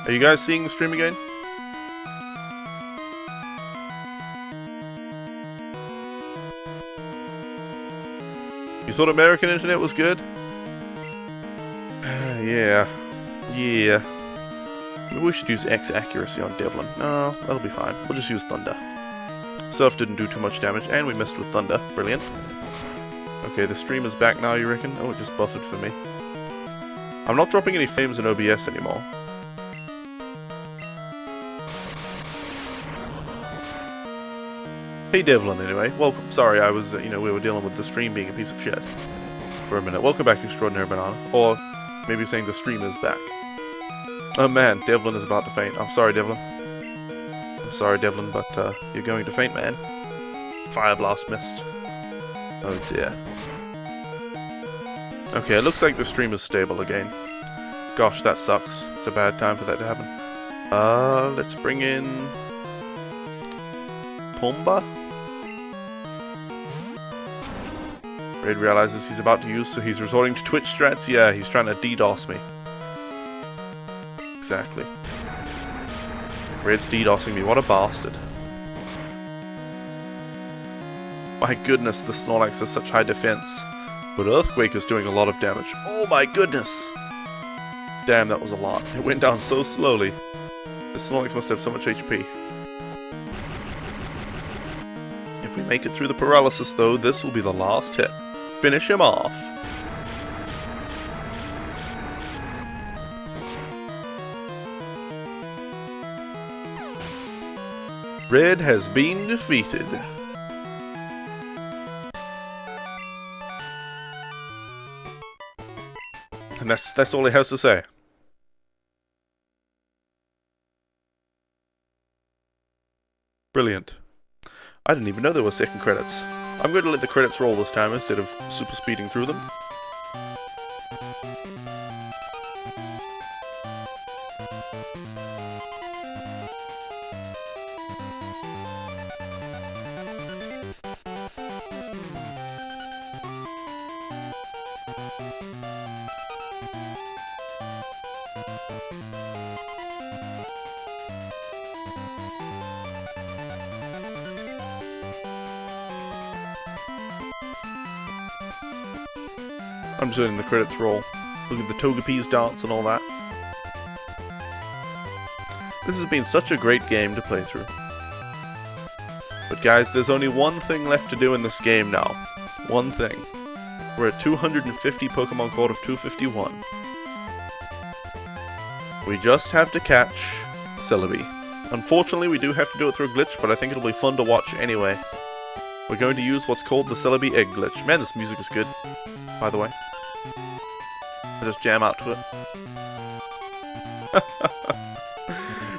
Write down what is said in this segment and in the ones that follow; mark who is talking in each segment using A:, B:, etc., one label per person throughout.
A: Are you guys seeing the stream again? You thought American internet was good? Yeah. Maybe we should use X accuracy on Devlin. No, that'll be fine. We'll just use Thunder. Surf didn't do too much damage, and we missed with Thunder. Brilliant. Okay, the stream is back now, you reckon? Oh, it just buffered for me. I'm not dropping any frames in OBS anymore. Hey Devlin, anyway. Welcome. Sorry, I was, we were dealing with the stream being a piece of shit for a minute. Welcome back, Extraordinary Banana. Or maybe saying the stream is back. Oh man, Devlin is about to faint. I'm sorry, Devlin. I'm sorry, Devlin, but you're going to faint, man. Fire Blast missed. Oh dear. Okay, it looks like the stream is stable again. Gosh, that sucks. It's a bad time for that to happen. Let's bring in Pumba. Raid realizes he's about to use, so he's resorting to Twitch strats. Yeah, he's trying to DDoS me. Exactly. Raid's DDoSing me. What a bastard. My goodness, the Snorlax has such high defense. But Earthquake is doing a lot of damage. Oh my goodness! Damn, that was a lot. It went down so slowly. This Snorlax must have so much HP. If we make it through the paralysis, though, this will be the last hit. Finish him off. Red has been defeated. And that's all he has to say. Brilliant. I didn't even know there were second credits. I'm going to let the credits roll this time instead of super speeding through them. I'm just letting the credits roll. Look at the Togepi's dance and all that. This has been such a great game to play through. But guys, there's only one thing left to do in this game now. One thing. We're at 250 Pokemon Court of 251. We just have to catch Celebi. Unfortunately, we do have to do it through a glitch, but I think it'll be fun to watch anyway. We're going to use what's called the Celebi Egg Glitch. Man, this music is good, by the way. I just jam out to it.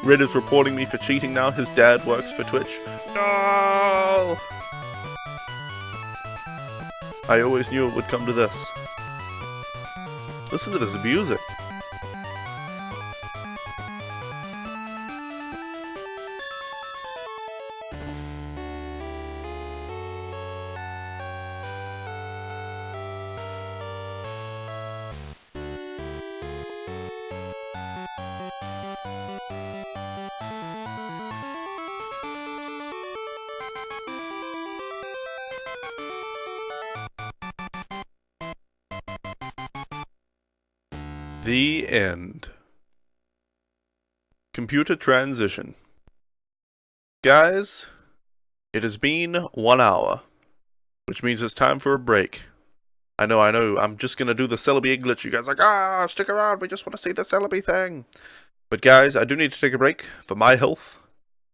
A: Red is reporting me for cheating now. His dad works for Twitch. No! I always knew it would come to this. Listen to this music. The end. Computer transition. Guys, it has been 1 hour, which means it's time for a break. I know, I'm just gonna do the Celebi Egg Glitch. You guys are like, stick around, we just want to see the Celebi thing. But guys, I do need to take a break for my health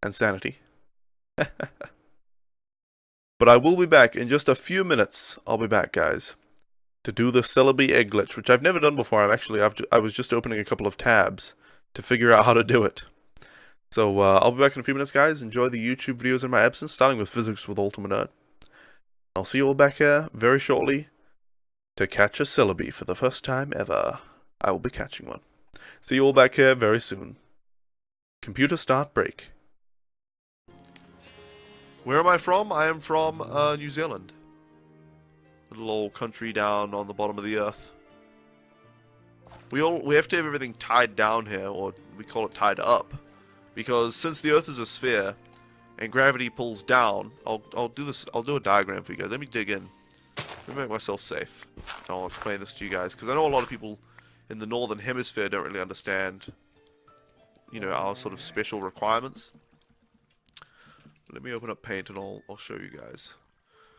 A: and sanity. But I will be back in just a few minutes. I'll be back, guys, to do the Celebi Egg Glitch, which I've never done before. I was just opening a couple of tabs to figure out how to do it. So I'll be back in a few minutes, guys. Enjoy the YouTube videos in my absence, starting with Physics with Ultimate Nerd. I'll see you all back here very shortly to catch a Celebi for the first time ever. I will be catching one. See you all back here very soon. Computer start break. Where am I from? I am from New Zealand. Little old country down on the bottom of the earth. we have to have everything tied down here, or we call it tied up, because since the Earth is a sphere and gravity pulls down, I'll do a diagram for you guys. Let me dig in. Let me make myself safe. And I'll explain this to you guys, because I know a lot of people in the northern hemisphere don't really understand, you know, our sort of special requirements. Let me open up Paint and I'll show you guys.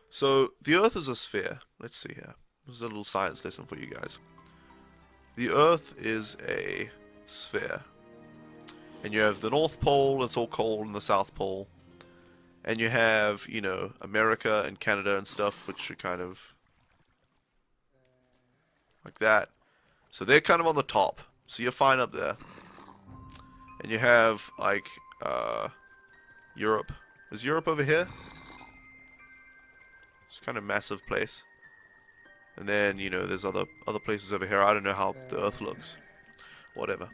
A: So the Earth is a sphere. Let's see here. This is a little science lesson for you guys. The Earth is a sphere. And you have the North Pole, it's all cold, and the South Pole. And you have, you know, America and Canada and stuff, which are kind of like that. So they're kind of on the top. So you're fine up there. And you have, like, Europe. Is Europe over here? It's kind of a massive place. And then, you know, there's other places over here. I don't know how the Earth looks. Whatever.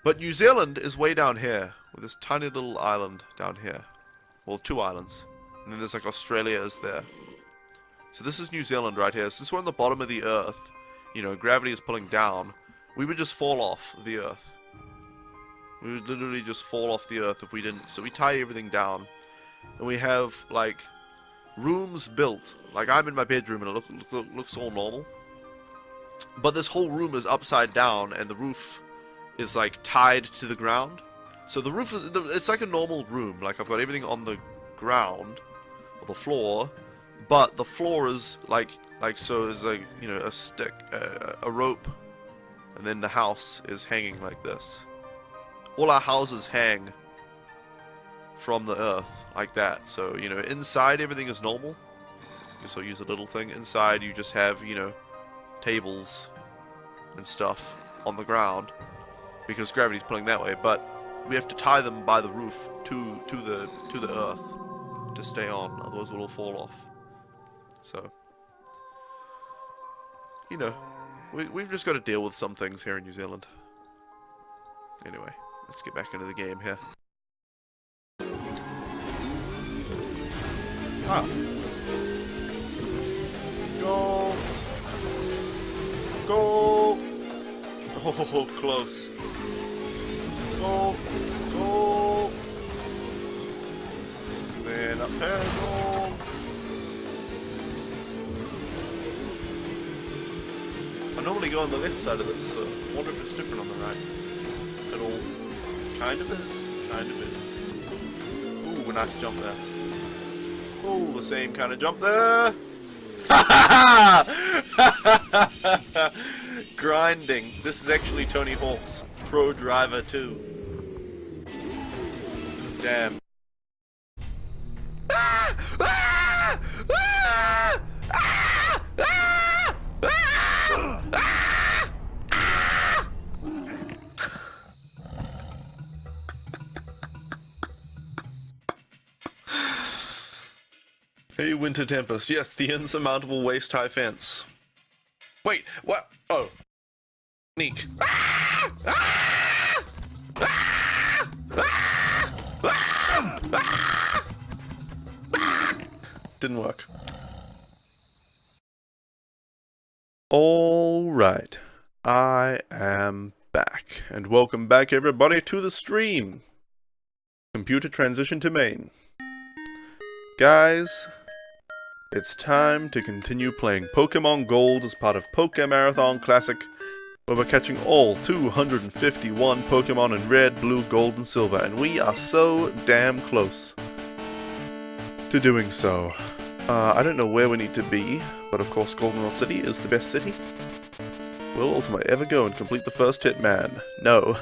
A: But New Zealand is way down here, with this tiny little island down here. Well, 2 islands. And then there's like Australia is there. So this is New Zealand right here. Since we're on the bottom of the Earth, you know, gravity is pulling down, we would just fall off the Earth. We would literally just fall off the Earth if we didn't. So we tie everything down. And we have, like, rooms built. Like, I'm in my bedroom and it looks all normal. But this whole room is upside down and the roof is, like, tied to the ground. So the roof is, it's like a normal room. Like, I've got everything on the ground, or the floor. But the floor is, so is, like, you know, a stick, a rope. And then the house is hanging like this. All our houses hang from the Earth, like that. So, you know, inside everything is normal. So I'll use a little thing. Inside you just have, you know, tables and stuff on the ground, because gravity's pulling that way. But we have to tie them by the roof to the Earth to stay on, otherwise we'll all fall off. So, you know, we've just got to deal with some things here in New Zealand. Anyway, let's get back into the game here. Ah. Go! Go! Oh, close. Go! Go! Then up there, go! I normally go on the left side of this, so I wonder if it's different on the right. At all. Kind of is. Kind of is. Ooh, a nice jump there. Ooh, the same kind of jump there. Grinding. This is actually Tony Hawk's Pro Driver 2. Damn. Hey, Winter Tempest. Yes, the insurmountable waist-high fence. Wait, what? Oh. Sneak. Didn't work. Alright. I am back. And welcome back, everybody, to the stream. Computer transition to main. Guys, it's time to continue playing Pokemon Gold as part of Pokemon Marathon Classic, where we're catching all 251 Pokemon in Red, Blue, Gold, and Silver, and we are so damn close to doing so. I don't know where we need to be, but of course Goldenrod City is the best city. Will Ultima ever go and complete the first Hitman? No.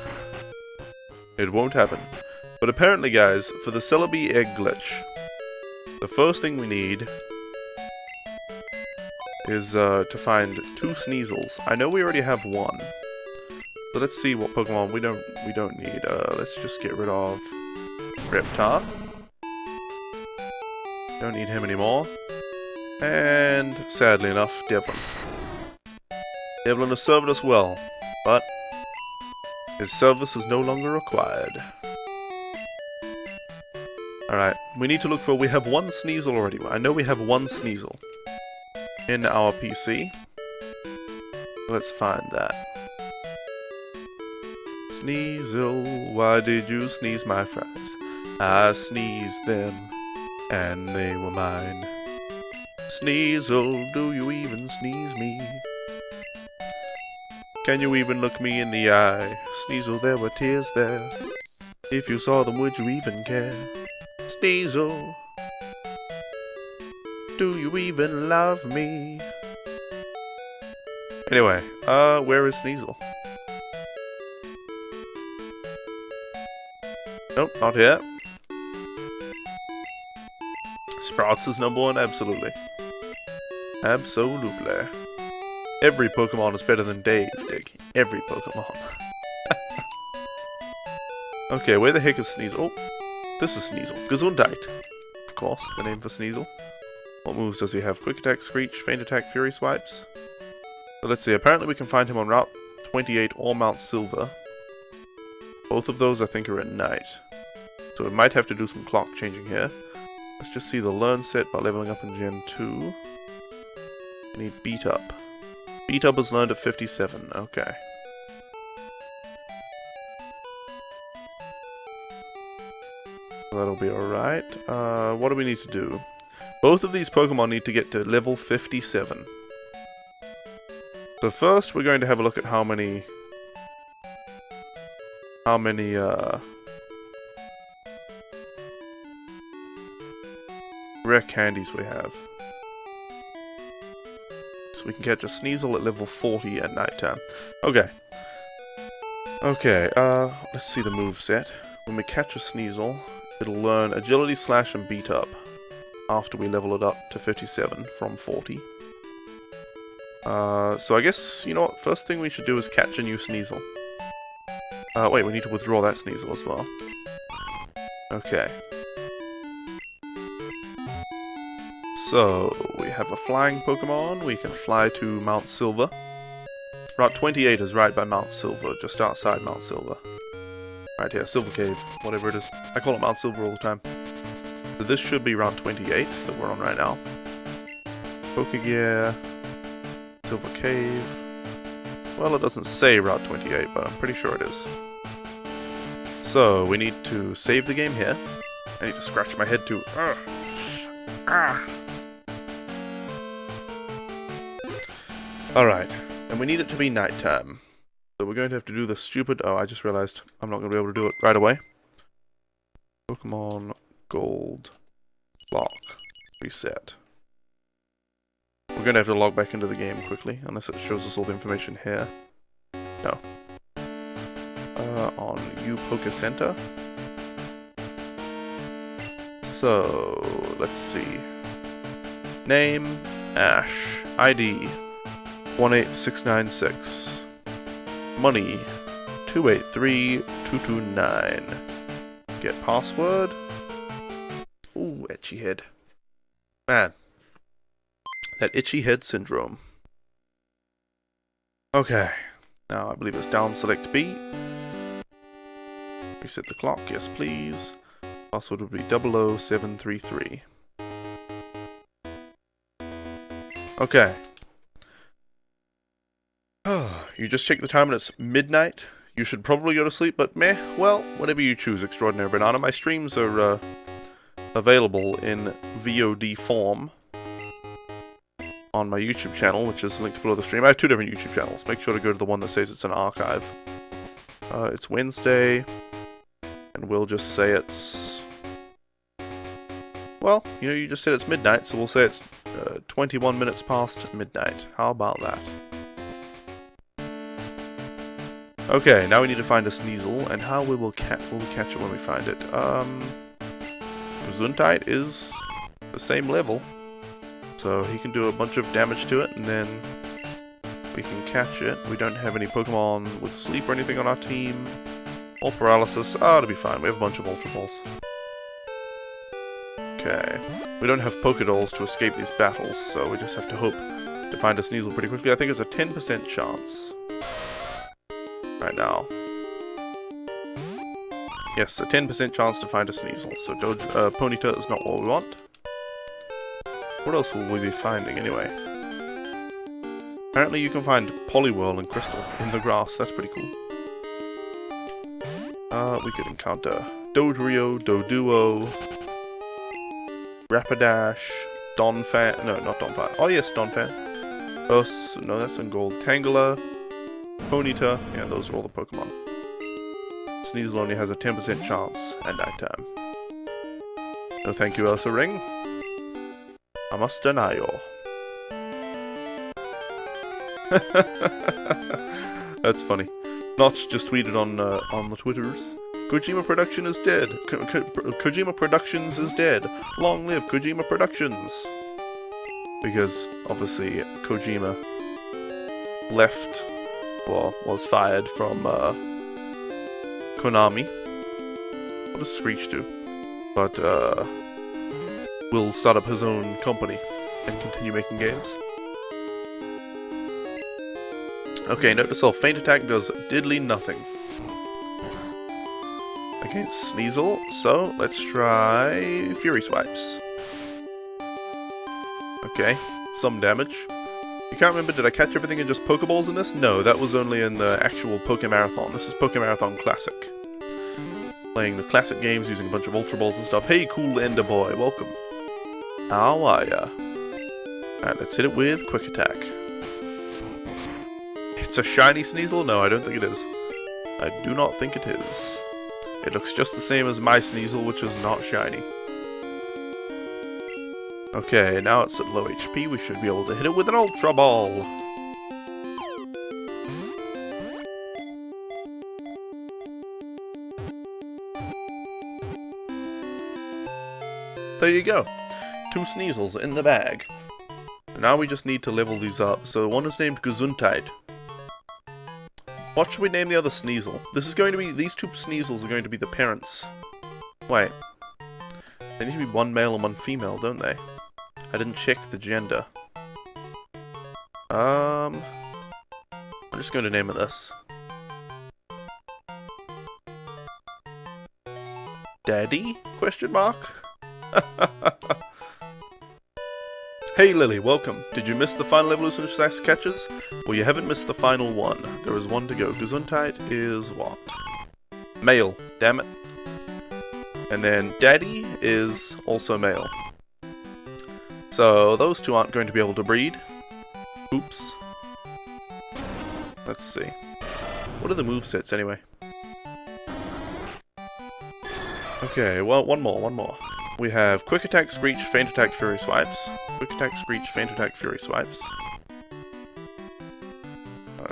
A: It won't happen. But apparently, guys, for the Celebi egg glitch, the first thing we need is to find 2 Sneasels. I know we already have 1. So let's see what Pokemon we don't need. Let's just get rid of Reptar. Don't need him anymore. And sadly enough, Devlin. Devlin has served us well, but his service is no longer required. Alright, we need to look for... We have 1 Sneasel already. I know we have 1 Sneasel in our PC. Let's find that. Sneasel, why did you sneeze my fries? I sneezed them, and they were mine. Sneasel, do you even sneeze me? Can you even look me in the eye? Sneasel, there were tears there. If you saw them, would you even care? Sneasel, do you even love me? Anyway, where is Sneasel? Nope, not here. Sprouts is number one, absolutely. Absolutely. Every Pokemon is better than Dave, Dick. Every Pokemon. Okay, where the heck is Sneasel? Oh, this is Sneasel. Gesundheit. Of course, the name for Sneasel. What moves does he have? Quick Attack, Screech, Feint Attack, Fury Swipes? So let's see, apparently we can find him on Route 28 or Mount Silver. Both of those I think are at night. So we might have to do some clock changing here. Let's just see the learn set by leveling up in Gen 2. We need Beat Up. Beat Up is learned at 57, okay. That'll be alright. What do we need to do? Both of these Pokemon need to get to level 57. So first we're going to have a look at how many rare candies we have. So we can catch a Sneasel at level 40 at nighttime. Okay. Okay, let's see the move set. When we catch a Sneasel, it'll learn Agility, Slash, and Beat Up after we level it up to 57 from 40. So I guess, you know what, first thing we should do is catch a new Sneasel. Wait, we need to withdraw that Sneasel as well. Okay. So, we have a flying Pokemon, we can fly to Mount Silver. Route 28 is right by Mount Silver, just outside Mount Silver. Right here, Silver Cave, whatever it is. I call it Mount Silver all the time. So this should be Route 28 that we're on right now. Pokegear, Silver Cave. Well, it doesn't say Route 28, but I'm pretty sure it is. So, we need to save the game here. I need to scratch my head too. Alright, and we need it to be nighttime. So we're going to have to do the stupid... Oh, I just realized I'm not going to be able to do it right away. Pokemon Gold Lock Reset. We're going to have to log back into the game quickly, unless it shows us all the information here. No. On U-Poke Center. So, let's see. Name, Ash. ID, 18696. Money, 283229. Get password. Ooh, itchy head. Man. That itchy head syndrome. Okay. Now I believe it's down select B. Reset the clock, yes please. Password would be 00733. Okay. You just check the time and it's midnight. You should probably go to sleep, but meh, well, whatever you choose, Extraordinary Banana. My streams are available in VOD form on my YouTube channel, which is linked below the stream. I have two different YouTube channels. Make sure to go to the one that says it's an archive. It's Wednesday, and we'll just say it's... Well, you know, you just said it's midnight, so we'll say it's 21 minutes past midnight. How about that? Okay, now we need to find a Sneasel, and how will we catch it when we find it? Gesundheit is the same level, so he can do a bunch of damage to it, and then we can catch it. We don't have any Pokemon with sleep or anything on our team, or paralysis. Ah, it'll be fine. We have a bunch of Ultra Balls. Okay. We don't have Pokédolls to escape these battles, so we just have to hope to find a Sneasel pretty quickly. I think it's a 10% chance. Right now. Yes, a 10% chance to find a Sneasel, so Ponyta is not what we want. What else will we be finding anyway? Apparently you can find Poliwhirl and Crystal in the grass, that's pretty cool. We could encounter Dodrio, Doduo, Rapidash, Donphan. No, not Donphan. Oh yes, Donphan. No, that's in gold. Tangela, Ponyta. Yeah, those are all the Pokemon. Sneasel only has a 10% chance at nighttime. No thank you, Ursa Ring. I must deny you. That's funny. Notch just tweeted on the Twitters. Kojima Production is dead. Kojima Productions is dead. Long live Kojima Productions. Because obviously Kojima left, or was fired from Konami. What does Screech do? But will start up his own company and continue making games. Okay, note to self, Feint Attack does diddly nothing against Sneasel, so let's try Fury Swipes. Okay, some damage. You can't remember, did I catch everything in just Pokeballs in this? No, that was only in the actual Pokemarathon. This is Pokemarathon Classic. Playing the classic games using a bunch of Ultra Balls and stuff. Hey, cool Ender Boy, welcome. How are ya? Alright, let's hit it with Quick Attack. It's a shiny Sneasel? No, I don't think it is. I do not think it is. It looks just the same as my Sneasel, which is not shiny. Okay, now it's at low HP. We should be able to hit it with an Ultra Ball. There you go. 2 Sneasels in the bag. Now we just need to level these up. So one is named Gesundheit. What should we name the other Sneasel? This is going to be, these 2 Sneasels are going to be the parents. Wait. They need to be one male and one female, don't they? I didn't check the gender. I'm just going to name it this. Daddy? Question mark? Hey Lily, welcome. Did you miss the final evolution of Sax Catchers? Well, you haven't missed the final one. There is one to go. Gesundheit is what? Male. Damn it. And then Daddy is also male. So those 2 aren't going to be able to breed. Oops. Let's see. What are the movesets anyway? Okay, well, one more. We have Quick Attack, Screech, Feint Attack, Fury Swipes. Quick Attack, Screech, Feint Attack, Fury Swipes.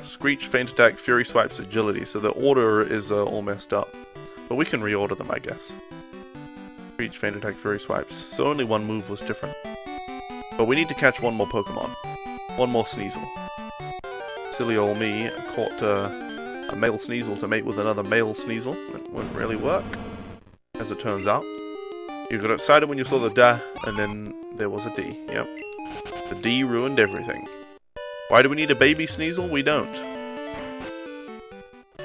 A: Screech, Feint Attack, Fury Swipes, Agility. So the order is all messed up. But we can reorder them, I guess. Screech, Feint Attack, Fury Swipes. So only one move was different. But we need to catch one more Pokemon. One more Sneasel. Silly old me caught a male Sneasel to mate with another male Sneasel. That wouldn't really work, as it turns out. You got excited when you saw the da, and then there was a D. Yep. The D ruined everything. Why do we need a baby Sneasel? We don't.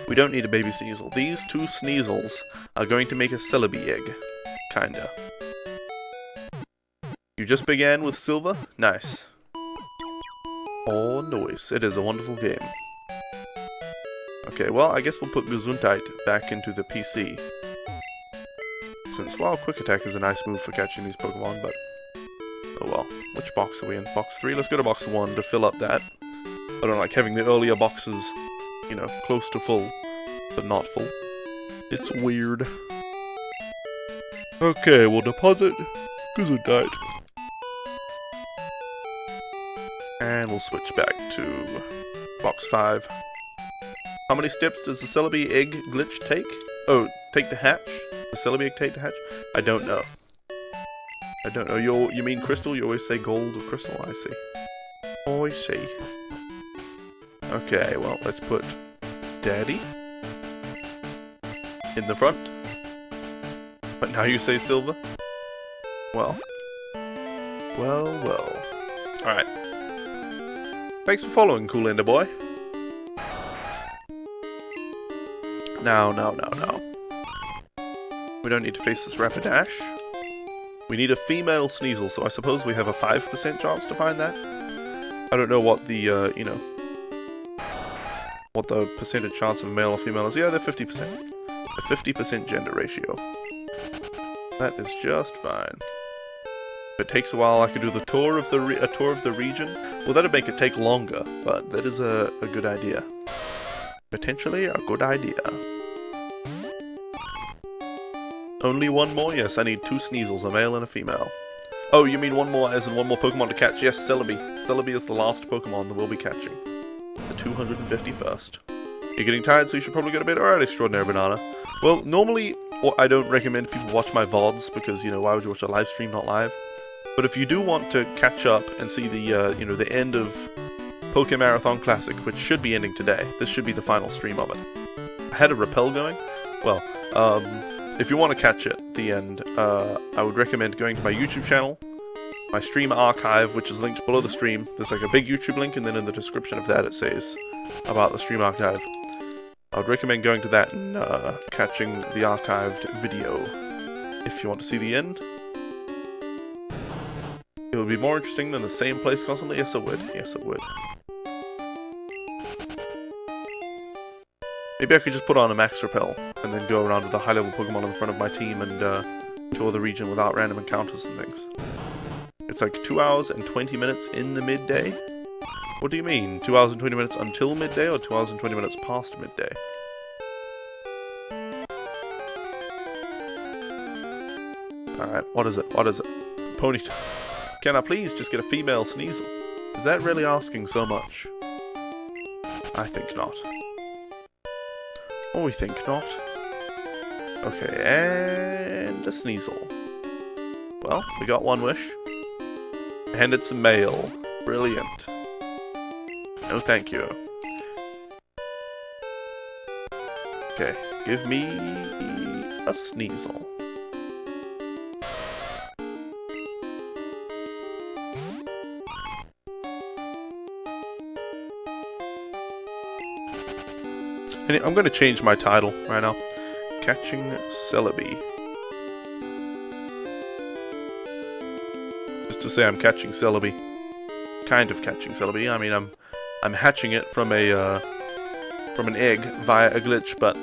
A: We don't need a baby Sneasel. These 2 Sneasels are going to make a Celebi egg. Kinda. You just began with Silver? Nice. Oh, noise. It is a wonderful game. Okay, well, I guess we'll put Gesundheit back into the PC. Since, well, Quick Attack is a nice move for catching these Pokemon, but... oh well. Which box are we in? Box 3? Let's go to box 1 to fill up that. I don't like having the earlier boxes, you know, close to full, but not full. It's weird. Okay, we'll deposit Gesundheit. And we'll switch back to box 5. How many steps does the Celebi egg glitch take? Oh, take to hatch? The Celebi egg take to hatch? I don't know. I don't know. You mean crystal? You always say gold or crystal? I see. Oh, I see. Okay, well, let's put Daddy in the front. But now you say silver? Well. Well, well. Alright. Thanks for following, Cool Ender Boy. Now. We don't need to face this Rapidash. We need a female Sneasel, so I suppose we have a 5% chance to find that. I don't know what the, you know, what the percentage chance of male or female is. Yeah, they're 50%. a 50% gender ratio. That is just fine. If it takes a while, I could do the tour of the region. Well, that'd make it take longer, but that is a good idea. Potentially a good idea. Only one more? Yes, I need 2 Sneasels, a male and a female. Oh, you mean one more as in one more Pokemon to catch? Yes, Celebi. Celebi is the last Pokemon that we'll be catching. The 251st. You're getting tired, so you should probably get a bit. Alright, Extraordinary Banana. Well, normally, I don't recommend people watch my VODs because, you know, why would you watch a live stream, not live? But if you do want to catch up and see the, you know, the end of Pokemon Marathon Classic, which should be ending today, this should be the final stream of it. I had a rappel going. Well, if you want to catch it, the end, I would recommend going to my YouTube channel, my stream archive, which is linked below the stream. There's like a big YouTube link, and then in the description of that it says about the stream archive. I would recommend going to that and catching the archived video if you want to see the end. It would be more interesting than the same place constantly. Yes, it would. Yes, it would. Maybe I could just put on a max repel and then go around with a high-level Pokemon in front of my team and tour the region without random encounters and things. It's like 2 hours and 20 minutes in the midday. What do you mean? 2 hours and 20 minutes until midday, or 2 hours and 20 minutes past midday? Alright, what is it? What is it? Ponytail. Can I please just get a female Sneasel? Is that really asking so much? I think not. Oh, we think not. Okay, and a Sneasel. Well, we got one wish. And it's a male. Brilliant. No thank you. Okay, give me a Sneasel. And I'm going to change my title right now. Catching Celebi. Just to say I'm catching Celebi. Kind of catching Celebi. I mean, I'm hatching it from an egg via a glitch, but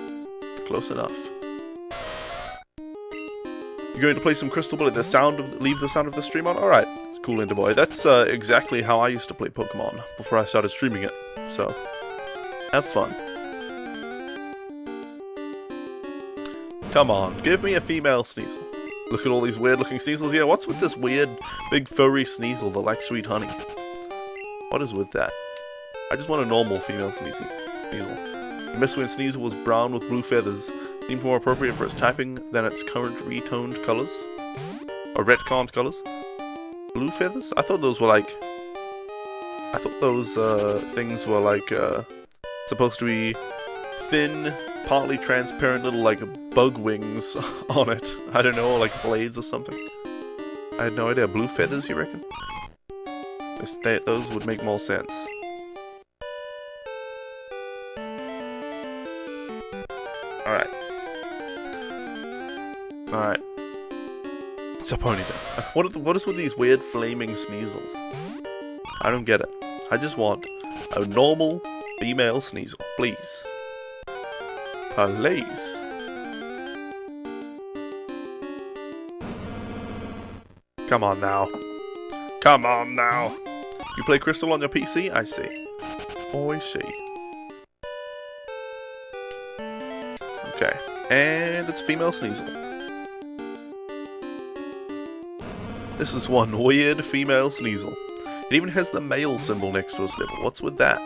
A: close enough. You're going to play some Crystal Bullet. Leave the sound of the stream on? Alright. Cool, Linda Boy. That's exactly how I used to play Pokemon before I started streaming it. So, have fun. Come on, give me a female Sneasel. Look at all these weird looking Sneasels. Yeah, what's with this weird, big furry Sneasel that likes sweet honey? What is with that? I just want a normal female Sneasel. The Mistwind Sneasel was brown with blue feathers. Seemed more appropriate for its typing than its current retoned colors. Or retconned colors. Blue feathers? I thought those were like... I thought those things were like supposed to be thin, partly transparent little like bug wings on it. I don't know, like blades or something. I had no idea. Blue feathers, you reckon? Those would make more sense. Alright. Alright. It's a Ponytail. What is with these weird flaming Sneasels? I don't get it. I just want a normal female Sneasel, please. Please. Come on now. Come on now. You play Crystal on your PC? I see. Oh, I see. Okay. And it's female Sneasel. This is one weird female Sneasel. It even has the male symbol next to its nipple. What's with that?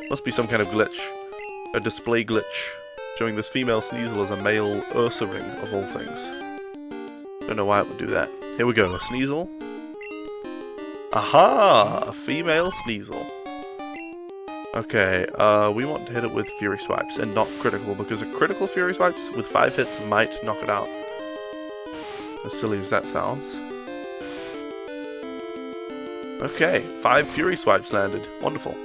A: Must be some kind of glitch. A display glitch. Showing this female Sneasel as a male Ursaring, of all things. Don't know why it would do that. Here we go, a Sneasel. Aha! A female Sneasel. Okay, we want to hit it with Fury Swipes, and not critical, because a critical Fury Swipes with 5 hits might knock it out. As silly as that sounds. Okay, 5 Fury Swipes landed. Wonderful.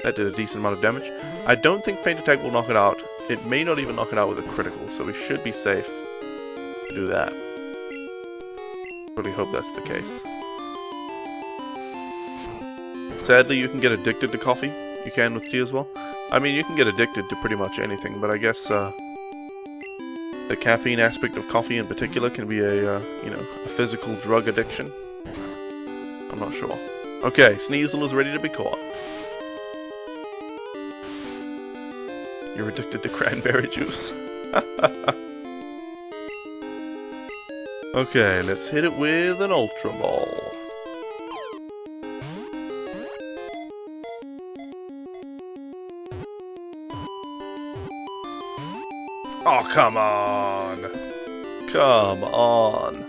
A: That did a decent amount of damage. I don't think Feint Attack will knock it out. It may not even knock it out with a critical, so we should be safe to do that. Really hope that's the case. Sadly, you can get addicted to coffee. You can with tea as well. I mean, you can get addicted to pretty much anything, but I guess the caffeine aspect of coffee in particular can be a physical drug addiction. I'm not sure. Okay, Sneasel is ready to be caught. You're addicted to cranberry juice. Okay, let's hit it with an Ultra Ball. Oh, come on! Come on!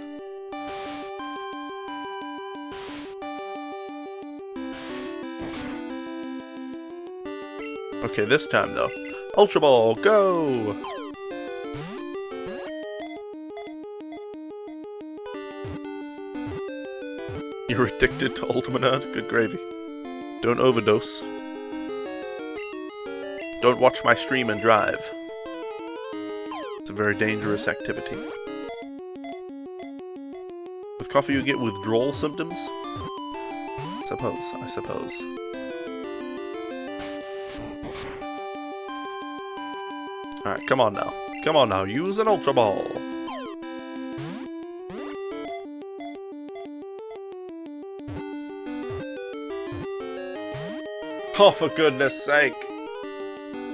A: Okay, this time though. Ultra Ball, go! You're addicted to Ultimate Nerd? Good gravy. Don't overdose. Don't watch my stream and drive. It's a very dangerous activity. With coffee you get withdrawal symptoms? I suppose. Alright, come on now. Come on now, use an Ultra Ball. Oh, for goodness sake.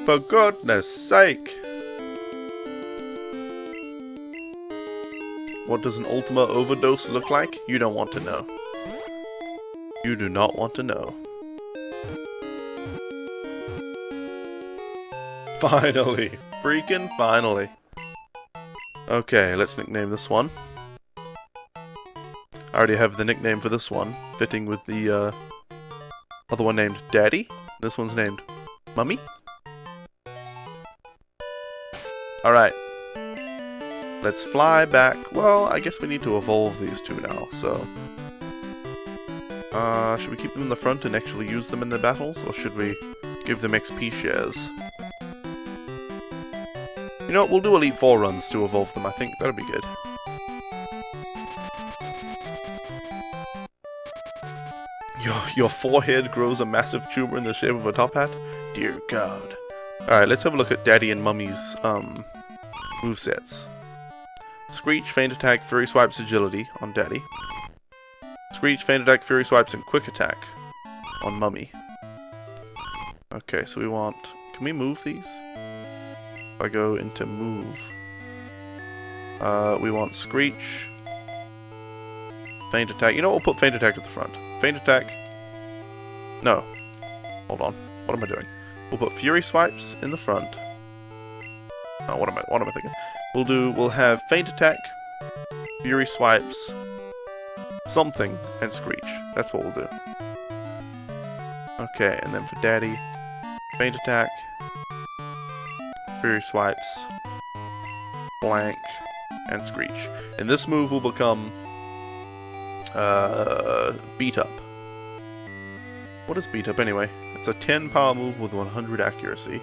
A: For goodness sake. What does an Ultima overdose look like? You don't want to know. You do not want to know. Finally. Freaking finally. Okay, let's nickname this one. I already have the nickname for this one, fitting with the other one named Daddy. This one's named Mummy. Alright. Let's fly back. Well, I guess we need to evolve these two now, so... should we keep them in the front and actually use them in the battles? Or should we give them XP shares? You know what, we'll do Elite 4 runs to evolve them, I think. That'll be good. Your forehead grows a massive tumor in the shape of a top hat? Dear God. Alright, let's have a look at Daddy and Mummy's, movesets. Screech, Feint Attack, Fury Swipes, Agility on Daddy. Screech, Feint Attack, Fury Swipes, and Quick Attack on Mummy. Okay, so we want... Can we move these? If I go into move... we want Screech... Feint Attack. You know what, we'll put Feint Attack at the front. Feint Attack... No. Hold on. What am I doing? We'll put Fury Swipes in the front. Oh, what am I thinking? We'll have Feint Attack, Fury Swipes, something, and Screech. That's what we'll do. Okay, and then for Daddy, Feint Attack, Fury Swipes, Blank, and Screech. And this move will become Beat Up. What is Beat Up anyway? It's a 10 power move with 100 accuracy.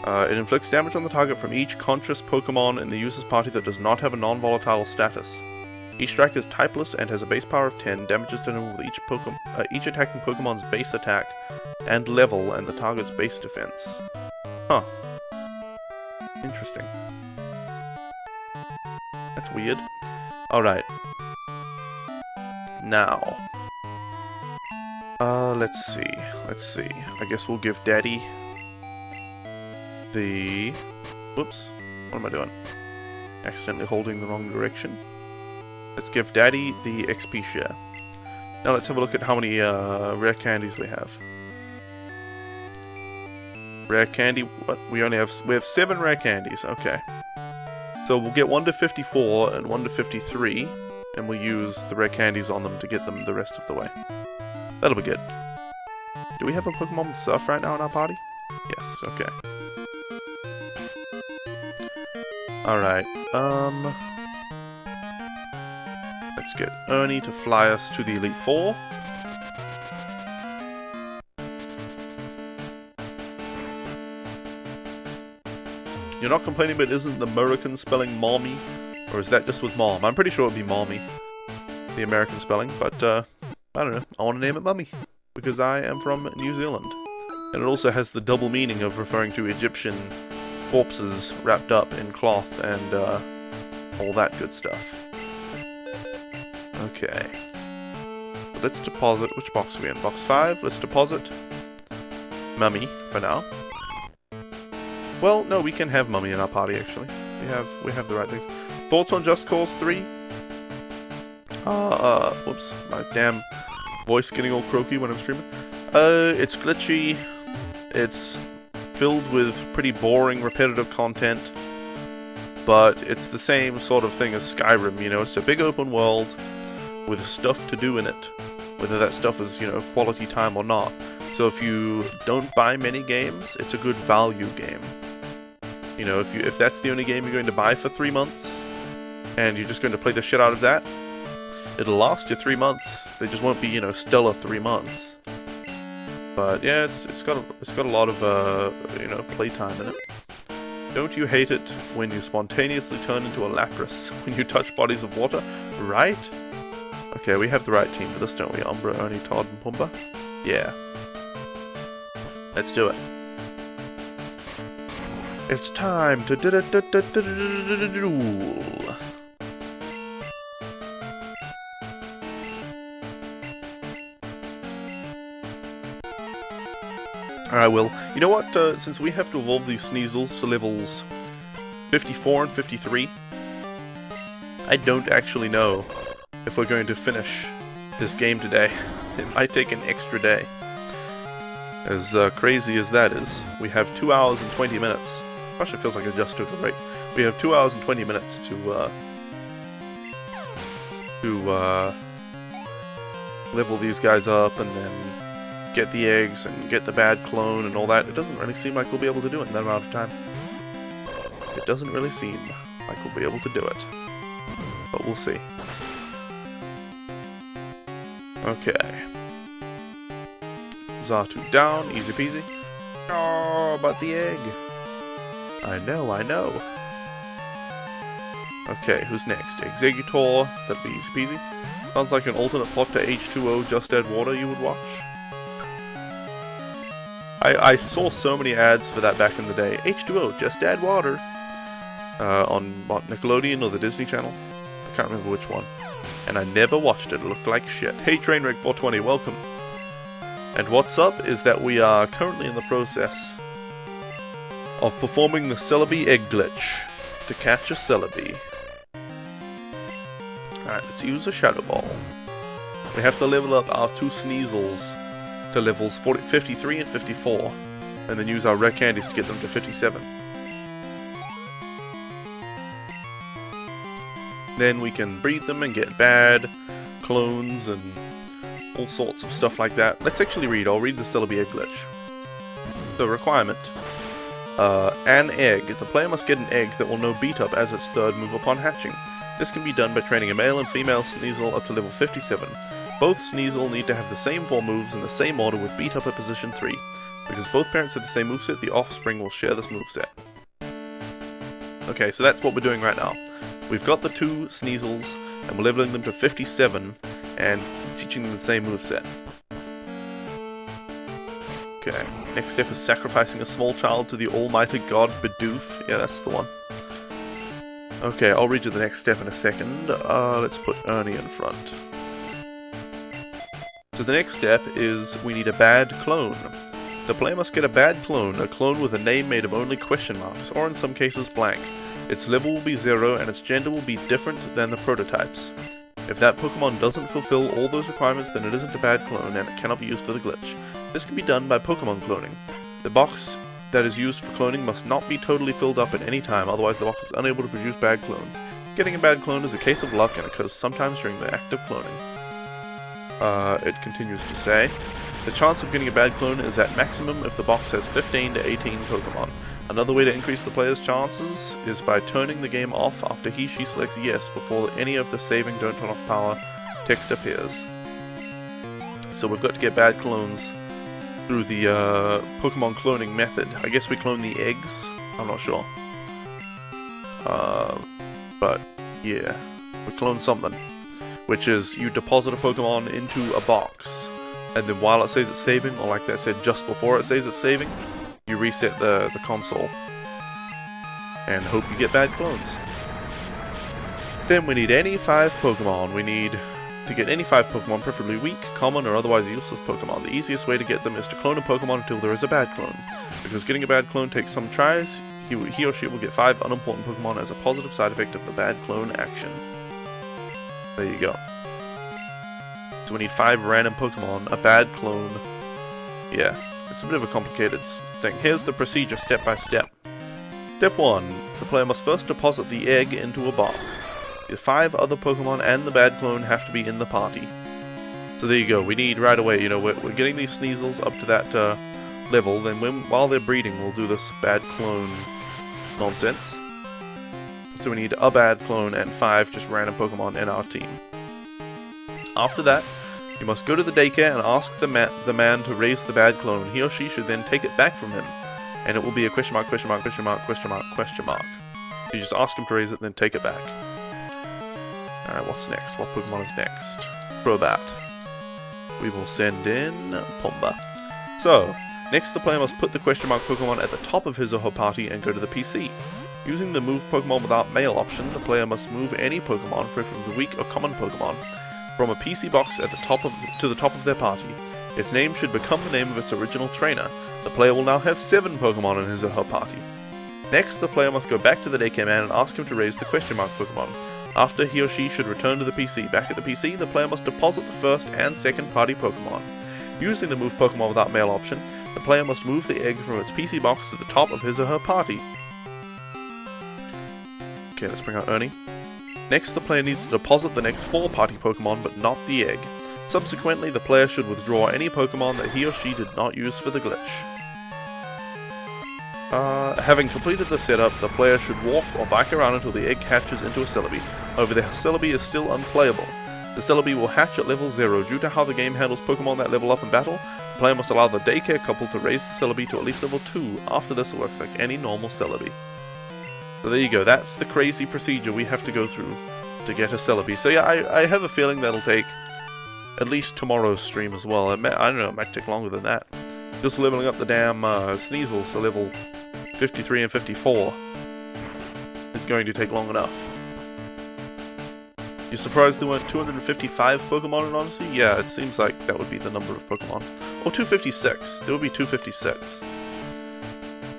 A: It inflicts damage on the target from each conscious Pokemon in the user's party that does not have a non-volatile status. Each strike is typeless and has a base power of 10, damages done with each attacking Pokemon's base attack and level and the target's base defense. Huh. Interesting. That's weird. Alright. Now. Let's see. I guess we'll give Daddy the... Whoops. What am I doing? Accidentally holding the wrong direction. Let's give Daddy the XP share. Now let's have a look at how many rare candies we have. Rare candy... What? We have 7 rare candies. Okay. So we'll get 1 to 54 and 1 to 53. And we'll use the rare candies on them to get them the rest of the way. That'll be good. Do we have a Pokemon with Surf right now in our party? Yes, okay. Alright, let's get Ernie to fly us to the Elite Four. You're not complaining, but isn't the American spelling mommy? Or is that just with mom? I'm pretty sure it'd be mommy, the American spelling, but, I don't know. I want to name it Mummy, because I am from New Zealand. And it also has the double meaning of referring to Egyptian corpses wrapped up in cloth and all that good stuff. Okay. Let's deposit. Which box are we in? Box 5. Let's deposit Mummy for now. Well, no, we can have Mummy in our party actually. We have the right things. Thoughts on Just Cause 3? Whoops, my damn voice getting all croaky when I'm streaming. It's glitchy. It's filled with pretty boring, repetitive content. But it's the same sort of thing as Skyrim, you know, it's a big open world with stuff to do in it. Whether that stuff is, you know, quality time or not. So if you don't buy many games, it's a good value game. You know, if that's the only game you're going to buy for 3 months, and you're just going to play the shit out of that, it'll last you 3 months. They just won't be, you know, stellar 3 months. But yeah, it's got a lot of you know, playtime in it. Don't you hate it when you spontaneously turn into a Lapras when you touch bodies of water? Right? Okay, we have the right team for this, don't we? Umbra, Ernie, Todd, and Pumbaa? Yeah. Let's do it. It's time to duel. Alright, well, you know what? Since we have to evolve these Sneasels to levels 54 and 53, I don't actually know if we're going to finish this game today. It might take an extra day. As crazy as that is, we have 2 hours and 20 minutes. Gosh, it feels like I just took a break. We have 2 hours and 20 minutes to level these guys up and then get the eggs and get the bad clone and all that. It doesn't really seem like we'll be able to do it in that amount of time. It doesn't really seem like we'll be able to do it. But we'll see. Okay. Xatu down, easy peasy. Oh, but the egg. I know. Okay, who's next? Executor, that'll be easy peasy. Sounds like an alternate plot to H2O Just Add Water you would watch. I saw so many ads for that back in the day. H2O, Just Add Water. On what, Nickelodeon or the Disney Channel? I can't remember which one. And I never watched it, it looked like shit. Hey Trainwreck420, welcome. And what's up is that we are currently in the process of performing the Celebi egg glitch to catch a Celebi. Alright, let's use a Shadow Ball. We have to level up our 2 Sneasels to levels 53 and 54, and then use our rare candies to get them to 57. Then we can breed them and get bad clones and all sorts of stuff like that. Let's actually read. I'll read the Celebi egg glitch. The requirement. An egg. The player must get an egg that will know Beat Up as its 3rd move upon hatching. This can be done by training a male and female Sneasel up to level 57. Both Sneasel need to have the same 4 moves in the same order with Beat Up at position 3. Because both parents have the same moveset, the offspring will share this moveset. Okay, so that's what we're doing right now. We've got the 2 Sneasels, and we're leveling them to 57, and teaching them the same moveset. Okay, next step is sacrificing a small child to the almighty god Bidoof. Yeah, that's the one. Okay, I'll read you the next step in a second. Let's put Ernie in front. So the next step is we need a bad clone. The player must get a bad clone, a clone with a name made of only question marks, or in some cases blank. Its level will be 0 and its gender will be different than the prototypes. If that Pokemon doesn't fulfill all those requirements, then it isn't a bad clone and it cannot be used for the glitch. This can be done by Pokemon cloning. The box that is used for cloning must not be totally filled up at any time, otherwise the box is unable to produce bad clones. Getting a bad clone is a case of luck and occurs sometimes during the act of cloning. It continues to say, the chance of getting a bad clone is at maximum if the box has 15 to 18 Pokemon. Another way to increase the player's chances is by turning the game off after he/she selects yes before any of the saving don't turn off power text appears. So we've got to get bad clones through the Pokemon cloning method. I guess we clone the eggs, I'm not sure. But yeah, we clone something. Which is you deposit a Pokemon into a box, and then while it says it's saving, or like that said just before it says it's saving, you reset the console. and hope you get bad clones. Then we need any 5 Pokemon. We need to get any 5 Pokemon, preferably weak, common, or otherwise useless Pokemon. The easiest way to get them is to clone a Pokemon until there is a bad clone. Because getting a bad clone takes some tries, he or she will get 5 unimportant Pokemon as a positive side effect of the bad clone action. There you go. So we need 5 random Pokemon, a bad clone. Yeah, it's a bit of a complicated thing. Here's the procedure step by step. Step 1. The player must first deposit the egg into a box. The 5 other Pokemon and the bad clone have to be in the party. So there you go. We need right away, you know, we're getting these Sneasels up to that level. Then while they're breeding, we'll do this bad clone nonsense. So we need a bad clone and 5 just random Pokemon in our team. After that, you must go to the daycare and ask the man to raise the bad clone. He or she should then take it back from him. And it will be a question mark, question mark, question mark, question mark, question mark. You just ask him to raise it, then take it back. Alright, what's next? What Pokemon is next? Crobat. We will send in Pumba. So, next the player must put the question mark Pokemon at the top of his or her party and go to the PC. Using the move Pokemon without mail option, the player must move any Pokemon, preferably weak or common Pokemon, from a PC box at the top to the top of their party. Its name should become the name of its original trainer. The player will now have 7 Pokemon in his or her party. Next, the player must go back to the daycare man and ask him to raise the question mark Pokemon. After, he or she should return to the PC. Back at the PC, the player must deposit the first and second party Pokemon. Using the move Pokemon without mail option, the player must move the egg from its PC box to the top of his or her party. Okay, let's bring out Ernie. Next, the player needs to deposit the next 4 party Pokemon, but not the egg. Subsequently, the player should withdraw any Pokemon that he or she did not use for the glitch. Having completed the setup, the player should walk or bike around until the egg hatches into a Celebi. However, the Celebi is still unplayable. The Celebi will hatch at level 0. Due to how the game handles Pokemon that level up in battle, the player must allow the daycare couple to raise the Celebi to at least level 2. After this, it works like any normal Celebi. So there you go, that's the crazy procedure we have to go through to get a Celebi. So yeah, I have a feeling that'll take at least tomorrow's stream as well. I don't know, it might take longer than that. Just leveling up the damn Sneasels to level 53 and 54 is going to take long enough. You surprised there weren't 255 Pokemon in Odyssey? Yeah, it seems like that would be the number of Pokemon. Or 256. There would be 256.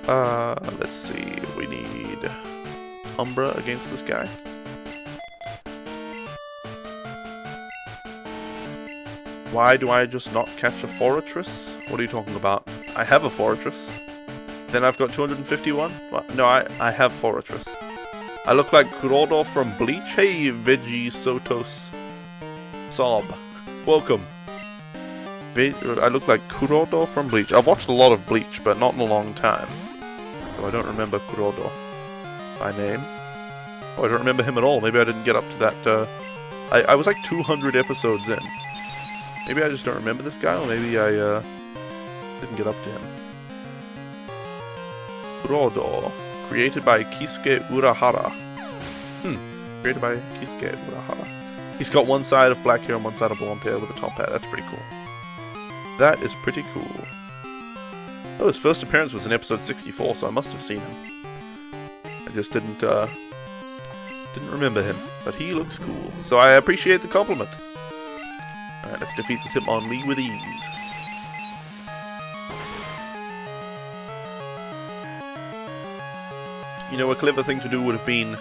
A: Let's see. We need Umbra against this guy. Why do I just not catch a Forretress? What are you talking about? I have a Forretress. Then I've got 251? What? No, I have Forretress. I look like Kurodo from Bleach? Hey, Veggie Sotos Sob. Welcome. I look like Kurodo from Bleach. I've watched a lot of Bleach, but not in a long time. So I don't remember Kurodo by name. Oh, I don't remember him at all. Maybe I didn't get up to that. I was like 200 episodes in. Maybe I just don't remember this guy, or maybe I didn't get up to him. Kurodo. Created by Kisuke Urahara. Created by Kisuke Urahara. He's got one side of black hair and one side of blonde hair with a top hat. That's pretty cool. That is pretty cool. Oh, his first appearance was in episode 64, so I must have seen him. I just didn't remember him, but he looks cool. So I appreciate the compliment. Alright, let's defeat this Hitmonlee with ease. You know, a clever thing to do would have been,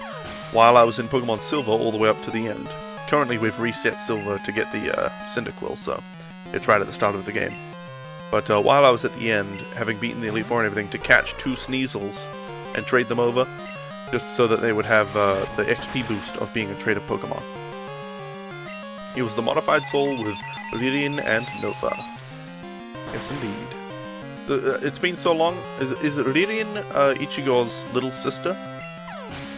A: while I was in Pokemon Silver, all the way up to the end. Currently we've reset Silver to get the Cyndaquil, so it's right at the start of the game. But while I was at the end, having beaten the Elite Four and everything, to catch 2 Sneasels and trade them over, just so that they would have the XP boost of being a traded Pokemon. He was the modified soul with Viridian and Nova. Yes, indeed. It's been so long. Is Viridian Ichigo's little sister?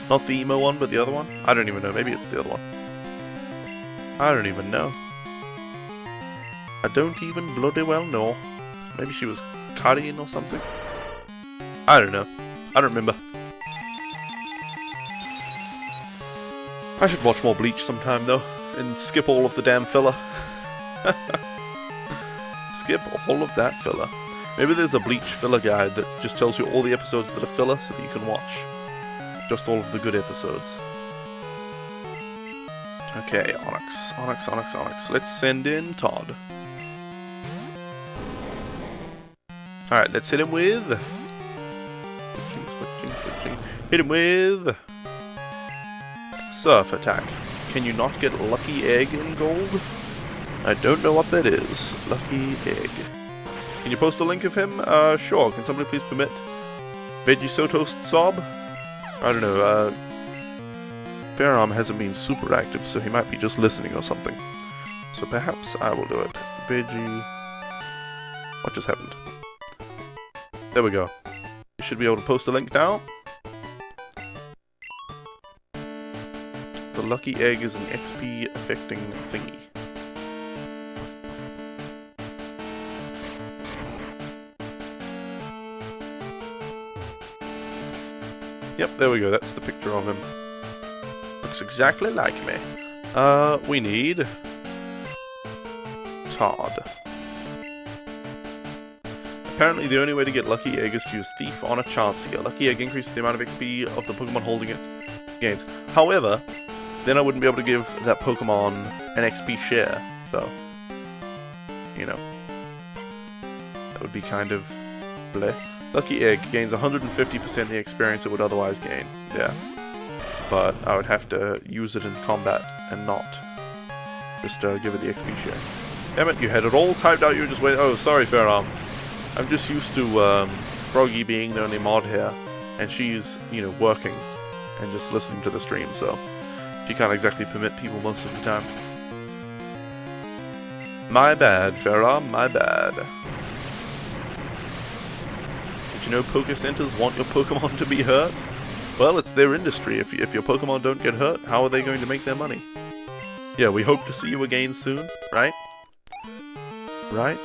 A: Not the emo one, but the other one? I don't even know. Maybe it's the other one. I don't even know. I don't even bloody well know. Maybe she was Carian or something? I don't know. I don't remember. I should watch more Bleach sometime, though, and skip all of the damn filler. Skip all of that filler. Maybe there's a Bleach filler guide that just tells you all the episodes that are filler so that you can watch. Just all of the good episodes. Okay, Onyx. Onyx, Onyx, Onyx. Let's send in Todd. Alright, let's hit him with... Switching. Hit him with... Surf attack. Can you not get Lucky Egg in gold? I don't know what that is. Lucky Egg. Can you post a link of him? Sure. Can somebody please permit Veggie Soto Sob? I don't know, Fairarm hasn't been super active, so he might be just listening or something. So perhaps I will do it. Veggie... What just happened? There we go. You should be able to post a link now. The Lucky Egg is an XP affecting thingy. Yep, there we go. That's the picture of him. Looks exactly like me. We need... Todd. Apparently the only way to get Lucky Egg is to use Thief on a Chansey. A Lucky Egg increases the amount of XP of the Pokemon holding it gains. However, then I wouldn't be able to give that Pokemon an XP share, so... You know. That would be kind of... bleh. Lucky Egg gains 150% the experience it would otherwise gain. Yeah. But I would have to use it in combat and not just give it the XP share. Damn it, you had it all typed out, you were just waiting. Oh, sorry, Fairarm. I'm just used to Froggy being the only mod here, and she's, you know, working and just listening to the stream, so she can't exactly permit people most of the time. My bad, Fairarm, my bad. Did you know Poké Centers want your Pokemon to be hurt? Well, it's their industry. If your Pokemon don't get hurt, how are they going to make their money? Yeah, we hope to see you again soon, right? Right?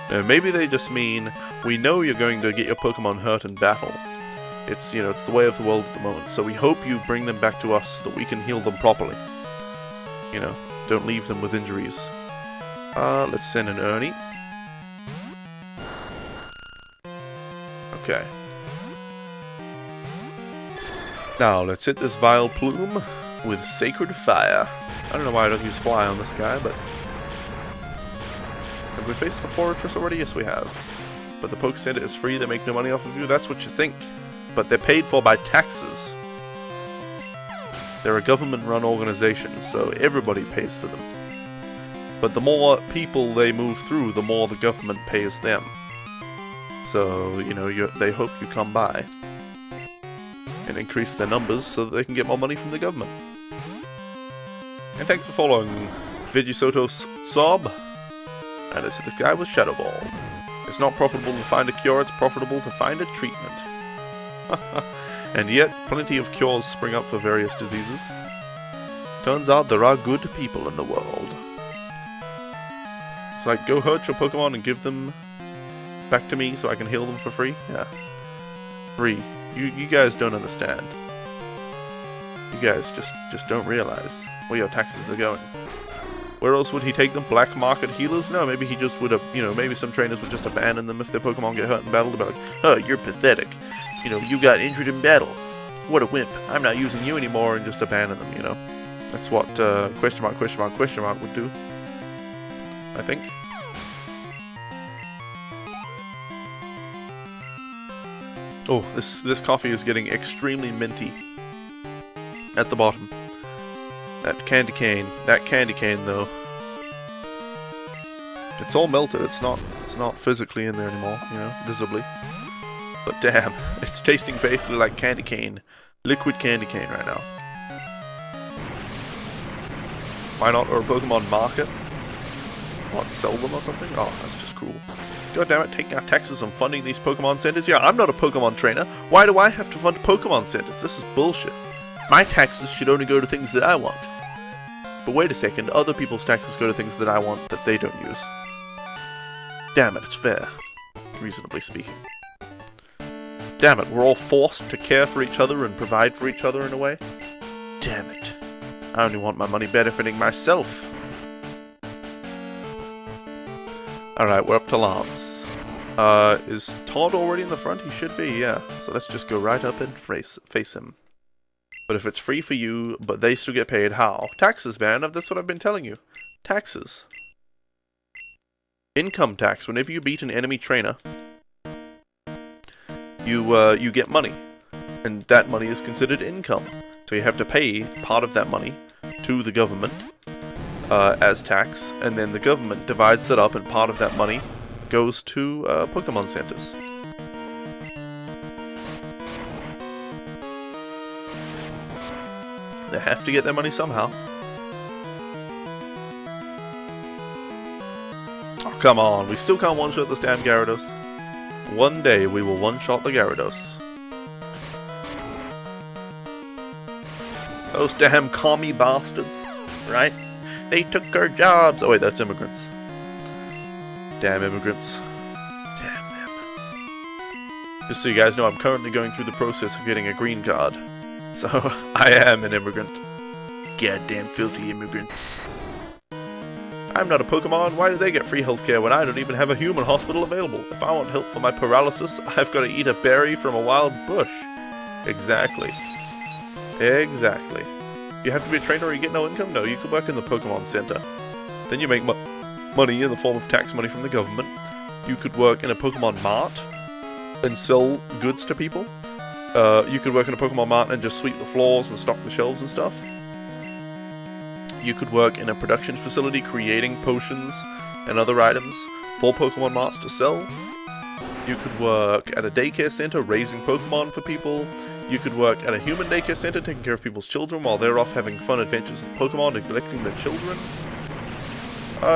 A: No, maybe they just mean, we know you're going to get your Pokemon hurt in battle. It's, you know, it's the way of the world at the moment, so we hope you bring them back to us so that we can heal them properly. You know, don't leave them with injuries. Let's send an Ernie. Okay. Now, let's hit this Vile Plume with Sacred Fire. I don't know why I don't use Fly on this guy, but... Have we faced the Fortress already? Yes, we have. But the Poke Center is free, they make no money off of you? That's what you think. But they're paid for by taxes. They're a government-run organization, so everybody pays for them. But the more people they move through, the more the government pays them. So, you know, they hope you come by and increase their numbers so that they can get more money from the government. And thanks for following Veggie Soto Sob. And it's the guy with Shadow Ball. It's not profitable to find a cure, it's profitable to find a treatment. And yet, plenty of cures spring up for various diseases. Turns out there are good people in the world. It's like, go hurt your Pokemon and give them back to me so I can heal them for free? Yeah. Free. You guys don't understand. You guys just don't realize where your taxes are going. Where else would he take them? Black market healers? No, maybe he just would have, you know, maybe some trainers would just abandon them if their Pokemon get hurt in battle. They'd be like, oh, you're pathetic. You know, you got injured in battle. What a wimp. I'm not using you anymore, and just abandon them, you know. That's what question mark would do. I think. Oh, this coffee is getting extremely minty at the bottom. That candy cane though. It's all melted. It's not physically in there anymore, you know, visibly. But damn, it's tasting basically like candy cane, liquid candy cane right now. Why not? Or a Pokemon market? What, sell them or something? Oh, that's just cool. God damn it, taking out taxes on funding these Pokemon centers? Yeah, I'm not a Pokemon trainer. Why do I have to fund Pokemon centers? This is bullshit. My taxes should only go to things that I want. But wait a second, other people's taxes go to things that I want that they don't use. Damn it, it's fair. Reasonably speaking. Damn it, we're all forced to care for each other and provide for each other in a way. Damn it. I only want my money benefiting myself. Alright, we're up to Lance. Is Todd already in the front? He should be, yeah. So let's just go right up and face him. But if it's free for you, but they still get paid, how? Taxes, man. That's what I've been telling you. Taxes. Income tax. Whenever you beat an enemy trainer, you get money. And that money is considered income. So you have to pay part of that money to the government as tax, and then the government divides that up, and part of that money goes to Pokemon centers. They have to get their money somehow. Oh, come on. We still can't one-shot this damn Gyarados. One day we will one-shot the Gyarados. Those damn commie bastards, right? They took our jobs. Oh wait, that's immigrants. Damn immigrants. Damn them. Just so you guys know, I'm currently going through the process of getting a green card. So, I am an immigrant. Goddamn filthy immigrants. I'm not a Pokemon. Why do they get free healthcare when I don't even have a human hospital available? If I want help for my paralysis, I've got to eat a berry from a wild bush. Exactly. Exactly. You have to be a trainer or you get no income? No, you can work in the Pokemon Center. Then you make money in the form of tax money from the government. You could work in a Pokemon Mart and sell goods to people. You could work in a Pokemon Mart and just sweep the floors and stock the shelves and stuff. You could work in a production facility creating potions and other items for Pokemon Marts to sell. You could work at a daycare center raising Pokemon for people. You could work at a human daycare center taking care of people's children while they're off having fun adventures with Pokemon, neglecting their children.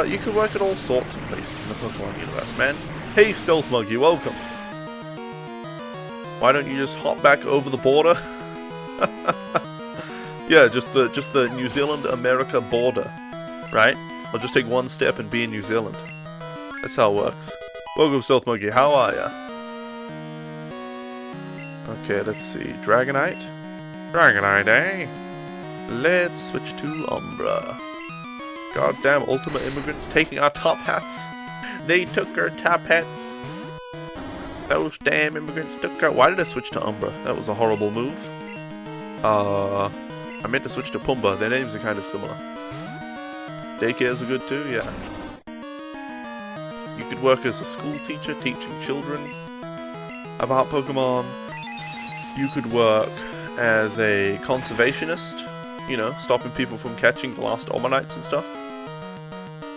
A: You could work at all sorts of places in the Pokemon universe, man. Hey, Stealth Monkey, welcome. Why don't you just hop back over the border? Yeah, just the New Zealand-America border, right? I'll just take one step and be in New Zealand. That's how it works. Welcome, Stealth Monkey. How are ya? Okay, let's see. Dragonite? Dragonite, eh? Let's switch to Umbra. Goddamn ultimate immigrants taking our top hats. They took our top hats. Those damn immigrants took our... Why did I switch to Umbra? That was a horrible move. I meant to switch to Pumbaa. Their names are kind of similar. Daycares are good too, yeah. You could work as a school teacher teaching children about Pokemon. You could work as a conservationist, you know, stopping people from catching the lost Ommanites and stuff.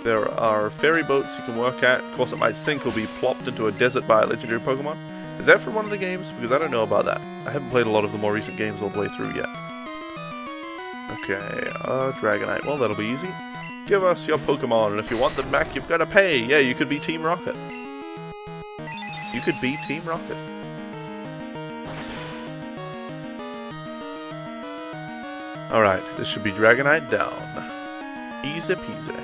A: There are ferry boats you can work at. Of course, it might sink or be plopped into a desert by a legendary Pokemon. Is that from one of the games? Because I don't know about that. I haven't played a lot of the more recent games all the way through yet. Okay, Dragonite. Well, that'll be easy. Give us your Pokemon, and if you want them back, you've got to pay. Yeah, you could be Team Rocket. You could be Team Rocket. Alright, this should be Dragonite down. Easy peasy.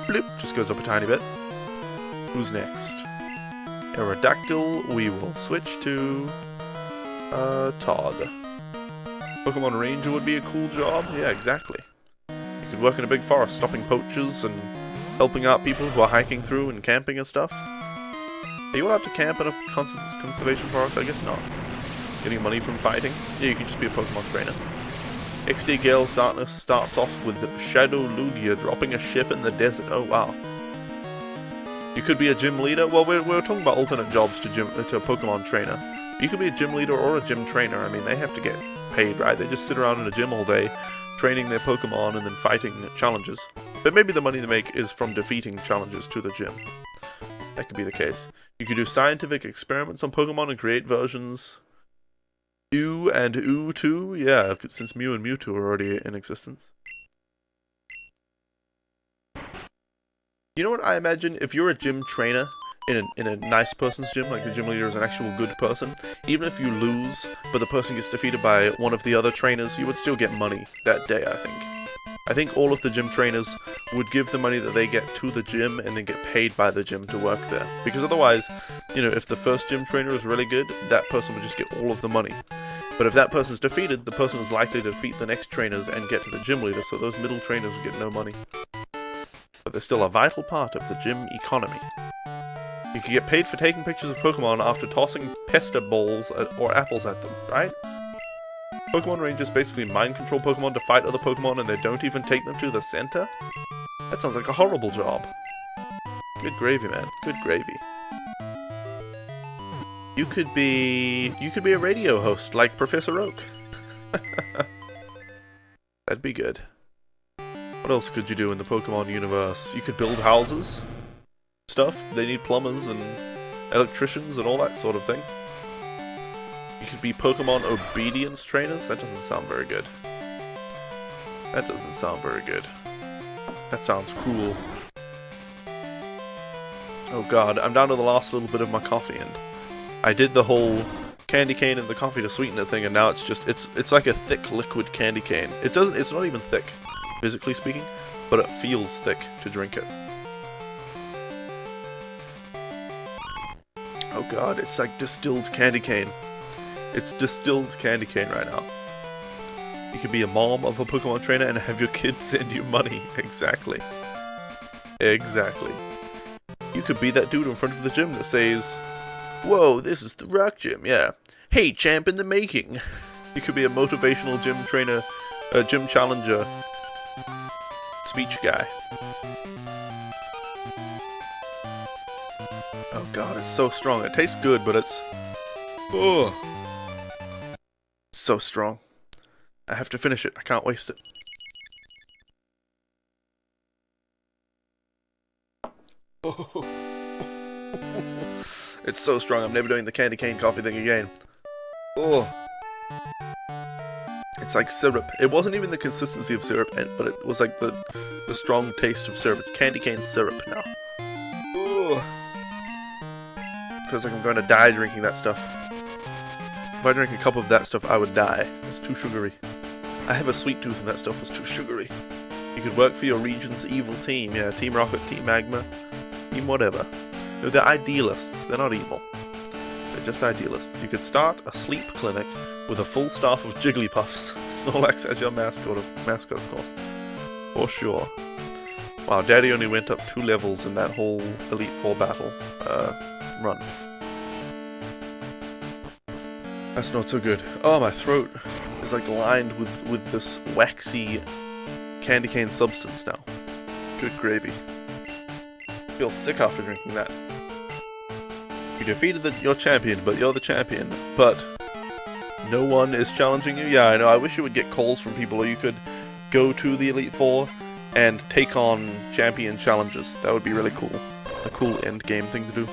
A: Bloop, just goes up a tiny bit. Who's next? Aerodactyl, we will switch to... Todd. Pokemon Ranger would be a cool job. Yeah, exactly. You could work in a big forest, stopping poachers and helping out people who are hiking through and camping and stuff. Are you allowed to camp in a conservation forest? I guess not. Getting money from fighting? Yeah, you can just be a Pokemon trainer. XD Gale Darkness starts off with Shadow Lugia dropping a ship in the desert. Oh, wow. You could be a gym leader. Well, we're talking about alternate jobs to a Pokemon trainer. You could be a gym leader or a gym trainer. I mean, they have to get paid, right? They just sit around in a gym all day, training their Pokemon and then fighting challenges. But maybe the money they make is from defeating challenges to the gym. That could be the case. You could do scientific experiments on Pokemon and create versions. Mew and Mewtwo? Yeah, since Mew and Mewtwo are already in existence. You know what I imagine? If you're a gym trainer in a nice person's gym, like the gym leader is an actual good person, even if you lose, but the person gets defeated by one of the other trainers, you would still get money that day, I think. I think all of the gym trainers would give the money that they get to the gym and then get paid by the gym to work there. Because otherwise, you know, if the first gym trainer is really good, that person would just get all of the money. But if that person's defeated, the person is likely to defeat the next trainers and get to the gym leader, so those middle trainers would get no money. But they're still a vital part of the gym economy. You can get paid for taking pictures of Pokemon after tossing pester balls or apples at them, right? Pokemon Rangers basically mind control Pokemon to fight other Pokemon and they don't even take them to the center? That sounds like a horrible job. Good gravy, man. Good gravy. You could be a radio host like Professor Oak. That'd be good. What else could you do in the Pokemon universe? You could build houses. Stuff. They need plumbers and electricians and all that sort of thing. You could be Pokemon obedience trainers. That doesn't sound very good. That doesn't sound very good. That sounds cruel. Oh god, I'm down to the last little bit of my coffee and I did the whole candy cane in the coffee to sweeten it thing and now it's just it's like a thick liquid candy cane. It's not even thick, physically speaking, but it feels thick to drink it. Oh god, it's like distilled candy cane. It's distilled candy cane right now. You could be a mom of a Pokemon trainer and have your kids send you money. Exactly. Exactly. You could be that dude in front of the gym that says, "Whoa, this is the Rock Gym, yeah. Hey, champ in the making." You could be a motivational gym trainer, gym challenger, speech guy. Oh god, it's so strong. It tastes good, but it's... oh, so strong. I have to finish it. I can't waste it. It's so strong. I'm never doing the candy cane coffee thing again. Oh. It's like syrup. It wasn't even the consistency of syrup, but it was like the strong taste of syrup. It's candy cane syrup now. Oh. Feels like I'm going to die drinking that stuff. If I drank a cup of that stuff, I would die. It's too sugary. I have a sweet tooth and that stuff was too sugary. You could work for your region's evil team. Yeah, Team Rocket, Team Magma, Team whatever. No, they're idealists. They're not evil. They're just idealists. You could start a sleep clinic with a full staff of Jigglypuffs. Snorlax as your mascot, of course. For sure. Wow, Daddy only went up 2 levels in that whole Elite Four battle run. That's not so good. Oh, my throat is like lined with this waxy candy cane substance now. Good gravy. I feel sick after drinking that. You defeated your champion, but you're the champion. But no one is challenging you? Yeah, I know. I wish you would get calls from people, or you could go to the Elite Four and take on champion challenges. That would be really cool. A cool end game thing to do.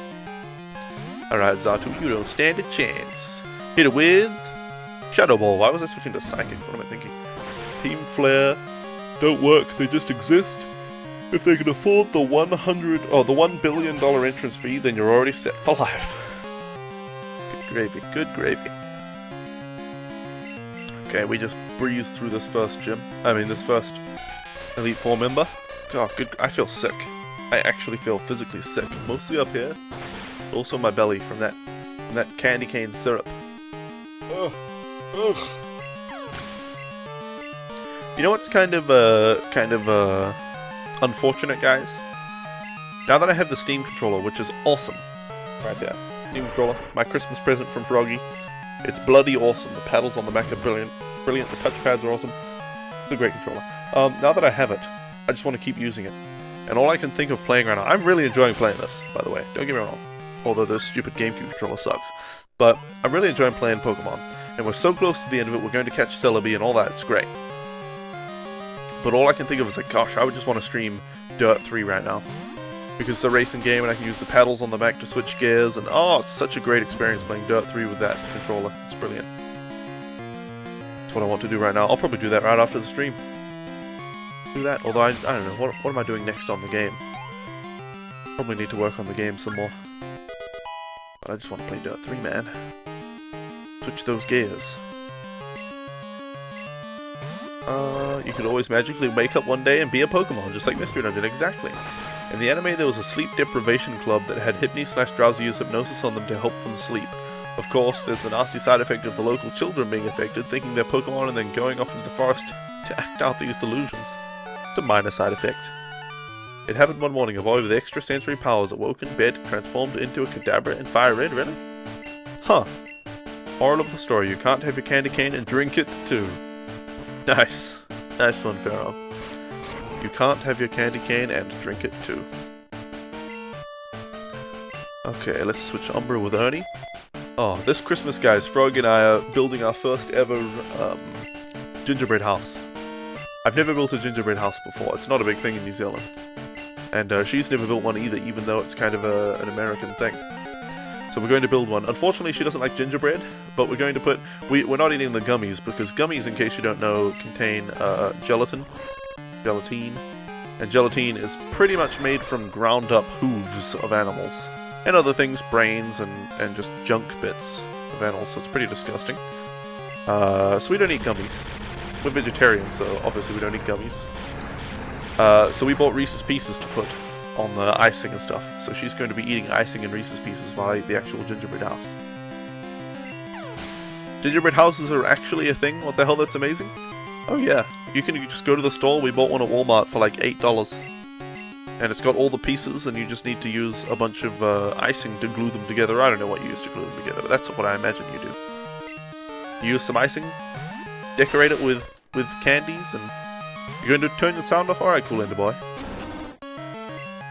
A: Alright, Xatu, you don't stand a chance. Hit it with Shadow Ball. Why was I switching to Psychic? What am I thinking? Team Flare don't work, they just exist. If they can afford the $1 billion entrance fee, then you're already set for life. Good gravy, good gravy. Okay, we just breezed through this first gym. this first Elite Four member. God, good. I feel sick. I actually feel physically sick. Mostly up here, but also my belly from that candy cane syrup. Ugh. Ugh. You know what's kind of unfortunate, guys? Now that I have the Steam controller, which is awesome, right there, Steam controller, my Christmas present from Froggy. It's bloody awesome. The paddles on the back are brilliant. Brilliant. The touchpads are awesome. It's a great controller. Now that I have it, I just want to keep using it. And all I can think of playing right now, I'm really enjoying playing this, by the way. Don't get me wrong. Although this stupid GameCube controller sucks. But I'm really enjoying playing Pokemon. And we're so close to the end of it, we're going to catch Celebi and all that. It's great. But all I can think of is like, gosh, I would just want to stream Dirt 3 right now. Because it's a racing game and I can use the paddles on the back to switch gears. And oh, it's such a great experience playing Dirt 3 with that controller. It's brilliant. That's what I want to do right now. I'll probably do that right after the stream. Do that, although I don't know, what am I doing next on the game? Probably need to work on the game some more. But I just want to play Dirt 3, man. Switch those gears. You could always magically wake up one day and be a Pokemon, just like Mystery Dungeon, exactly. In the anime, there was a sleep deprivation club that had Hypni/Drowsy use hypnosis on them to help them sleep. Of course, there's the nasty side effect of the local children being affected, thinking they're Pokemon and then going off into the forest to act out these delusions. It's a minor side effect. It happened one morning. A boy with extrasensory powers awoke in bed, transformed into a cadaver, and fire red. Really? Huh. Moral of the story: you can't have your candy cane and drink it too. Nice. Nice one, Pharaoh. You can't have your candy cane and drink it too. Okay, let's switch Umbra with Ernie. Oh, this Christmas, guys, Frog and I are building our first ever gingerbread house. I've never built a gingerbread house before. It's not a big thing in New Zealand. And she's never built one either, even though it's kind of an American thing. So we're going to build one. Unfortunately, she doesn't like gingerbread, but we're going to put... We're not eating the gummies, because gummies, in case you don't know, contain gelatine. And gelatine is pretty much made from ground-up hooves of animals. And other things, brains and just junk bits of animals, so it's pretty disgusting. So we don't eat gummies. We're vegetarians, so obviously we don't eat gummies. So we bought Reese's Pieces to put on the icing and stuff. So she's going to be eating icing and Reese's Pieces while I eat the actual gingerbread house. Gingerbread houses are actually a thing? What the hell, that's amazing? Oh yeah, you can just go to the store. We bought one at Walmart for like $8. And it's got all the pieces, and you just need to use a bunch of icing to glue them together. I don't know what you use to glue them together, but that's what I imagine you do. You use some icing, decorate it with candies, and you're going to turn the sound off? Alright, cool, Ender Boy.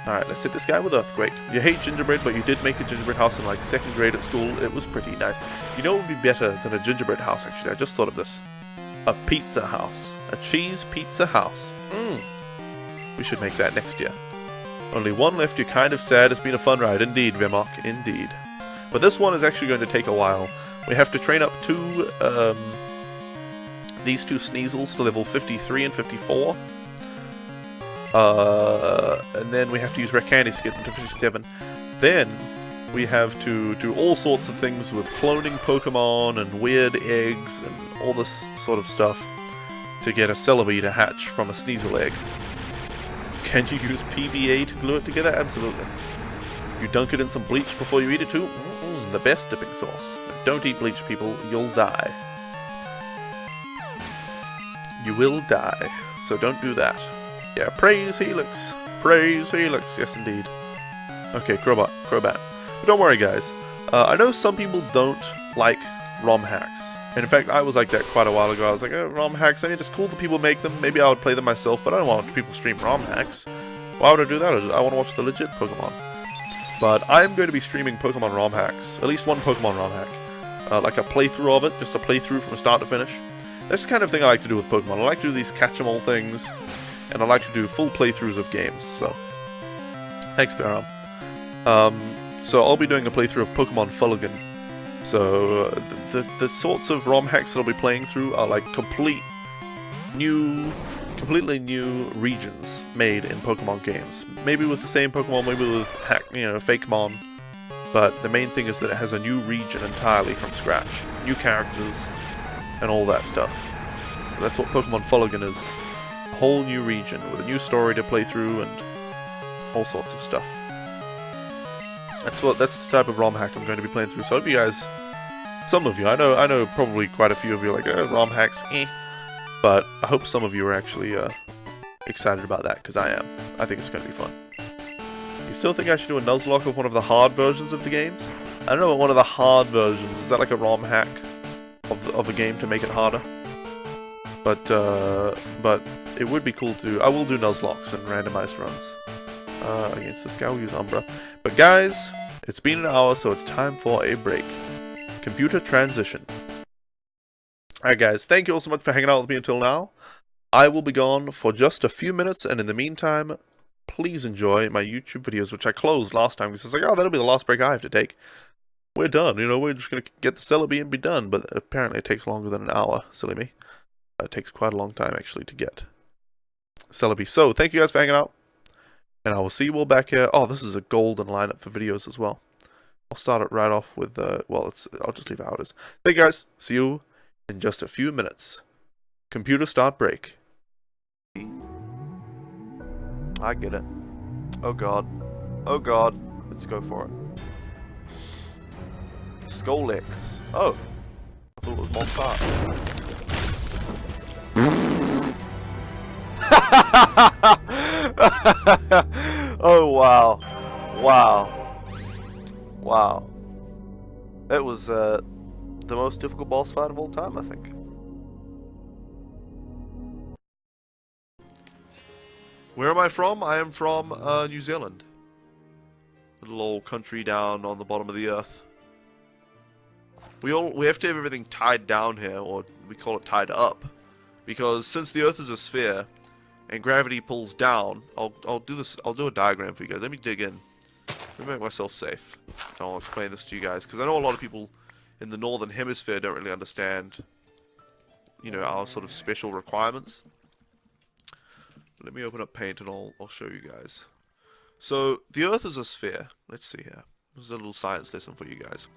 A: Alright, let's hit this guy with Earthquake. You hate gingerbread, but you did make a gingerbread house in like 2nd grade at school. It was pretty nice. You know what would be better than a gingerbread house, actually? I just thought of this. A pizza house. A cheese pizza house. We should make that next year. Only one left, you're kind of sad. It's been a fun ride. Indeed, Vemok, indeed. But this one is actually going to take a while. We have to train up these two Sneasels to level 53 and 54. And then we have to use Rare Candies to get them to 57. Then we have to do all sorts of things with cloning Pokemon and weird eggs and all this sort of stuff to get a Celebi to hatch from a Sneasel egg. Can you use PVA to glue it together? Absolutely. You dunk it in some bleach before you eat it too? The best dipping sauce. Don't eat bleach, people. You'll die. You will die. So don't do that. Yeah, praise Helix. Praise Helix. Yes, indeed. Okay, Crobat. But don't worry, guys. I know some people don't like ROM hacks. And in fact, I was like that quite a while ago. I was like, ROM hacks, I mean, it's cool that people make them. Maybe I would play them myself, but I don't want people stream ROM hacks. Why would I do that? I want to watch the legit Pokemon. But I'm going to be streaming Pokemon ROM hacks. At least one Pokemon ROM hack. Like a playthrough of it, just a playthrough from start to finish. That's the kind of thing I like to do with Pokemon. I like to do these catch-em-all things, and I like to do full playthroughs of games, so... Thanks, Pharaoh. So I'll be doing a playthrough of Pokemon Fulligan. So, the sorts of ROM hacks that I'll be playing through are like completely new regions made in Pokemon games. Maybe with the same Pokemon, maybe with Fakemon. But the main thing is that it has a new region entirely from scratch. New characters, and all that stuff. That's what Pokemon Fulligan is. A whole new region with a new story to play through and all sorts of stuff. That's the type of ROM hack I'm going to be playing through. So I hope you guys, some of you, I know probably quite a few of you are like, ROM hacks, but I hope some of you are actually excited about that, because I am. I think it's going to be fun. You still think I should do a Nuzlocke of one of the hard versions of the games? I don't know about one of the hard versions. Is that like a ROM hack of a game to make it harder? But it would be cool to do. I will do Nuzlocks and randomized runs. Against this guy, we'll use Umbra. But guys, it's been an hour, so it's time for a break. Computer transition. Alright guys, thank you all so much for hanging out with me until now. I will be gone for just a few minutes, and in the meantime, please enjoy my YouTube videos, which I closed last time, because I was like, oh, that'll be the last break I have to take. We're done, we're just going to get the Celebi and be done, but apparently it takes longer than an hour, silly me. It takes quite a long time, actually, to get Celebi. So, thank you guys for hanging out. And I will see you all back here. Oh, this is a golden lineup for videos as well. I'll start it right off with, I'll just leave it how it is. Thank you guys. See you in just a few minutes. Computer start break. I get it. Oh god. Oh god. Let's go for it. Scolex. Oh. I thought it was Monsart. Wow. Wow. Wow. That was the most difficult boss fight of all time, I think. Where am I from? I am from New Zealand. Little old country down on the bottom of the earth. We have to have everything tied down here, or we call it tied up, because since the Earth is a sphere and gravity pulls down, I'll do a diagram for you guys. Let me dig in. Let me make myself safe. And I'll explain this to you guys, because I know a lot of people in the northern hemisphere don't really understand, you know, our sort of special requirements. Let me open up Paint and I'll show you guys. So the Earth is a sphere. Let's see here. This is a little science lesson for you guys.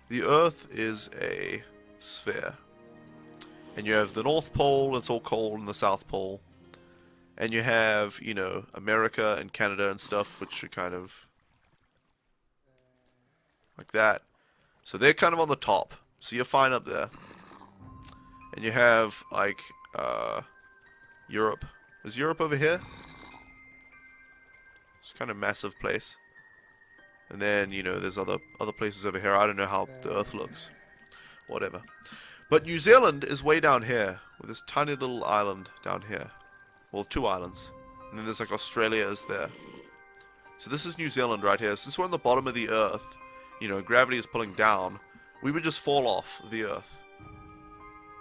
A: The Earth is a sphere. And you have the North Pole, it's all cold, and the South Pole. And you have, you know, America and Canada and stuff, which are kind of like that. So they're kind of on the top. So you're fine up there. And you have, like, Europe. Is Europe over here? It's kind of a massive place. And then, you know, there's other places over here. I don't know how the Earth looks. Whatever. But New Zealand is way down here, with this tiny little island down here. Well, 2 islands. And then there's like Australia is there. So this is New Zealand right here. Since we're on the bottom of the Earth, you know, gravity is pulling down, we would just fall off the Earth.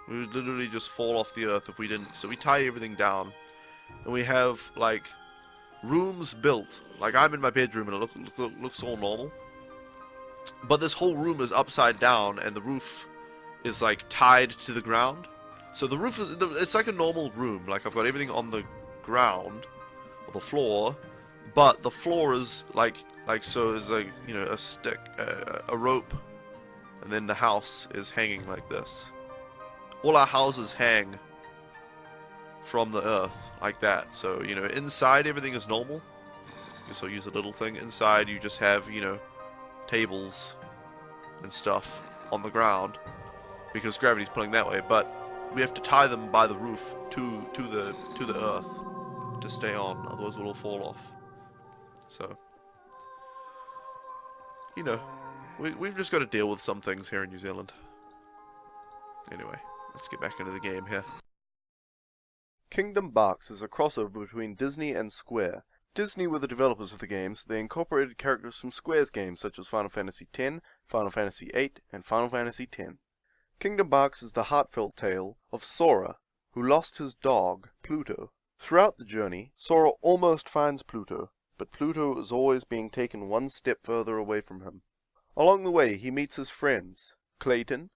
A: We would literally just fall off the Earth if we didn't. So we tie everything down. And we have, like, rooms built. Like, I'm in my bedroom and it looks all normal. But this whole room is upside down and the roof is, like, tied to the ground. So the roof is, it's like a normal room. Like, I've got everything on the ground, or the floor, but the floor is, like so is, like, you know, a stick, a rope, and then the house is hanging like this. All our houses hang from the Earth, like that. So, you know, inside everything is normal. I guess I'll use a little thing. Inside you just have, you know, tables and stuff on the ground, because gravity's pulling that way, but we have to tie them by the roof to the Earth to stay on, otherwise we'll all fall off. So, you know, we've just got to deal with some things here in New Zealand. Anyway, let's get back into the game here. Kingdom Box is a crossover between Disney and Square. Disney were the developers of the game, so they incorporated characters from Square's games such as Final Fantasy X, Final Fantasy VIII, and Final Fantasy X. Kingdom Box is the heartfelt tale of Sora, who lost his dog, Pluto. Throughout the journey, Sora almost finds Pluto, but Pluto is always being taken one step further away from him. Along the way, he meets his friends, Clayton,